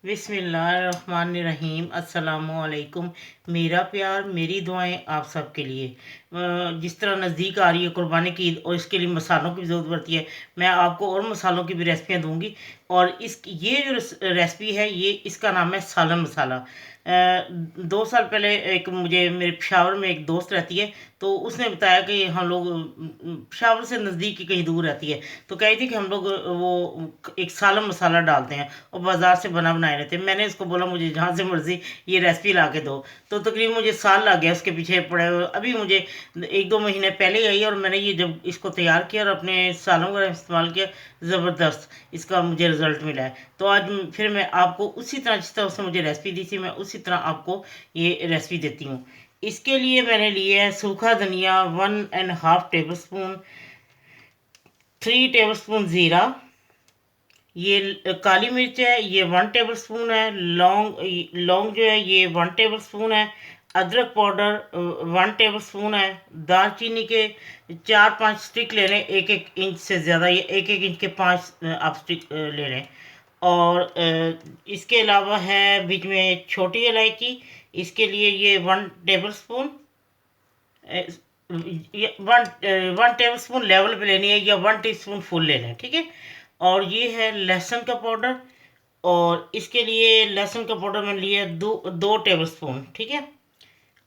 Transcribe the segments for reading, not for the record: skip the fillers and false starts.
बिस्मिल्लाहिर्रहमानिर्रहीम अस्सलामुअलैकुम। मेरा प्यार मेरी दुआएं आप सबके लिए। जिस तरह नज़दीक आ रही है कुर्बानी की ईद और इसके लिए मसालों की ज़रूरत पड़ती है, मैं आपको और मसालों की भी रेसिपियाँ दूंगी। और इस ये जो रेसिपी है, ये इसका नाम है सालन मसाला। 2 साल पहले एक मुझे मेरे पेशावर में एक दोस्त रहती है, तो उसने बताया कि हम लोग पेशावर से नज़दीक ही कहीं दूर रहती है, तो कही थी कि हम लोग वो एक सालन मसाला डालते हैं और बाज़ार से बना बनाए रहते हैं। मैंने इसको बोला मुझे जहाँ से मर्ज़ी ये रेसिपी ला के दो, तो तकरीबन मुझे साल लग गया उसके पीछे पड़े हुए। अभी मुझे 1-2 महीने पहले आई और मैंने ये जब इसको तैयार किया और अपने सालों का इस्तेमाल किया, ज़बरदस्त इसका मुझे रिज़ल्ट मिला है। तो आज फिर मैं आपको उसी तरह, जिस तरह उसने मुझे रेसिपी दी थी, मैं उसी तरह आपको ये रेसिपी देती हूँ। इसके लिए मैंने लिया है सूखा धनिया 1.5 टेबल स्पून, 3 टेबल स्पून ज़ीरा, ये काली मिर्च है, ये 1 टेबल स्पून है। लौंग, लौंग जो है ये 1 टेबल स्पून है। अदरक पाउडर 1 टेबल स्पून है। दालचीनी के 4-5 स्टिक ले लें, 1-1 इंच से ज़्यादा, ये 1-1 इंच के 5 आप स्टिक ले लें। और इसके अलावा है बीच में छोटी इलायची, इसके लिए ये 1 टेबल स्पून, ये 1 1 टेबल स्पून लेवल पे लेनी है, या 1 टीस्पून फुल ले लें, ठीक है। और ये है लहसुन का पाउडर, और इसके लिए लहसुन का पाउडर मैंने लिया 2 टेबल स्पून, ठीक है।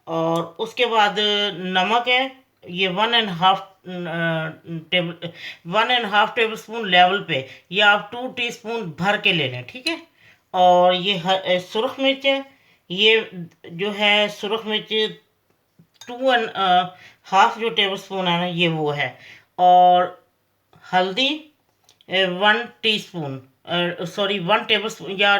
और उसके बाद नमक है, ये 1.5 टेबल स्पून लेवल पे, या आप 2 टीस्पून भर के ले लें, ठीक है। और ये सुरख मिर्च है, ये जो है सुरख मिर्च 2.5 जो टेबल स्पून है ना, ये वो है। और हल्दी 1 टीस्पून, सॉरी 1 टेबल स्पून, या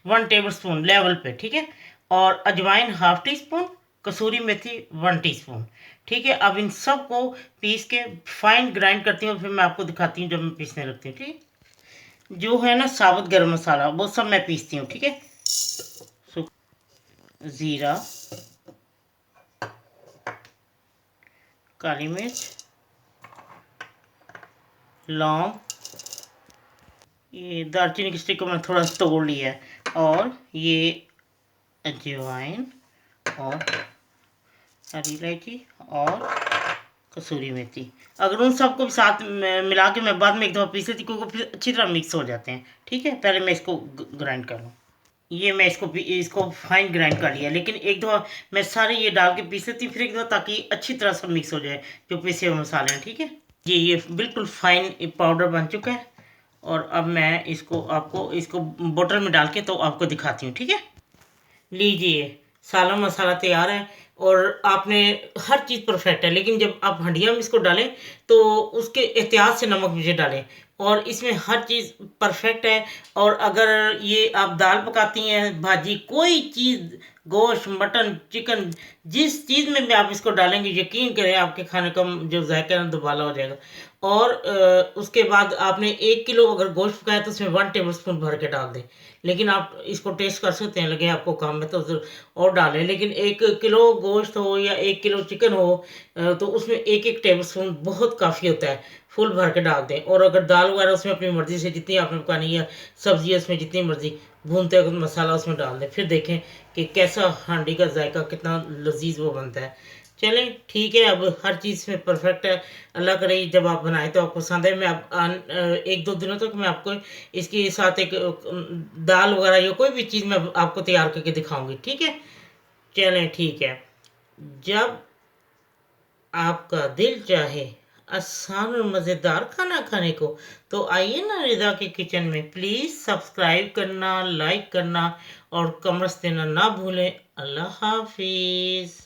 1 टेबल स्पून लेवल पे, ठीक है। और अजवाइन 1/2 टीस्पून, कसूरी मेथी 1 टीस्पून, ठीक है। अब इन सब को पीस के फाइन ग्राइंड करती हूँ, फिर मैं आपको दिखाती हूँ जब मैं पीसने लगती हूँ, ठीक है। जो है ना साबुत गरम मसाला, वो सब मैं पीसती हूँ, ठीक है। ज़ीरा, काली मिर्च, लौंग, ये दालचीनी की स्टिक को मैं थोड़ा सा तोड़ लिया है, और ये अजवाइन, और हरी इलायची, और कसूरी मेथी। अगर उन सबको भी साथ में मिला के मैं बाद में एक दफ़ा पीस लेती, क्योंकि फिर अच्छी तरह मिक्स हो जाते हैं, ठीक है। पहले मैं इसको ग्राइंड कर लूँ। ये मैं इसको फाइन ग्राइंड कर लिया, लेकिन एक दफ़ा मैं सारे ये डाल के पीस लेती हूँ फिर एक दफ़ा, ताकि अच्छी तरह से मिक्स हो जाए जो पीसे हुए मसाले हैं, ठीक है। ये बिल्कुल फाइन पाउडर बन चुका है। और अब मैं इसको आपको इसको बोतल में डाल के तो आपको दिखाती हूँ, ठीक है। लीजिए, सालन मसाला तैयार है। और आपने हर चीज़ परफेक्ट है, लेकिन जब आप हंडिया में इसको डालें तो उसके एहतियात से नमक मुझे डालें। और इसमें हर चीज़ परफेक्ट है। और अगर ये आप दाल पकाती हैं, भाजी, कोई चीज़, गोश्त, मटन, चिकन, जिस चीज़ में भी आप इसको डालेंगे, यकीन करें आपके खाने का जो जायका है ना, दुबाला हो जाएगा। और उसके बाद आपने 1 किलो अगर गोश्त पकाया तो उसमें 1 टेबल स्पून भर के डाल दें। लेकिन आप इसको टेस्ट कर सकते हैं, लगे आपको कम है तो और डालें। लेकिन 1 किलो गोश्त हो या 1 किलो चिकन हो, तो उसमें 1-1 टेबल स्पून बहुत काफ़ी होता है, फुल भर के डाल दें। और अगर दाल वगैरह उसमें अपनी मर्ज़ी से जितनी आपने पकानी है, सब्ज़ी उसमें जितनी मर्ज़ी, भूनते वक्त मसाला उसमें डाल दें, फिर देखें कि कैसा हांडी का जायका कितना लजीज वो बनता है। चलें, ठीक है, अब हर चीज़ में परफेक्ट है। अल्लाह करे जब आप बनाएं तो आपको पसंद है। मैं आप 1-2 दिनों तक मैं आपको इसके साथ एक दाल वगैरह या कोई भी चीज़ मैं आपको तैयार करके दिखाऊंगी, ठीक है। चलें, ठीक है। जब आपका दिल चाहे आसान और मज़ेदार खाना खाने को, तो आइए ना रिदा के किचन में। प्लीज़ सब्सक्राइब करना, लाइक करना और कमेंट्स देना ना भूलें। अल्लाह हाफिज़।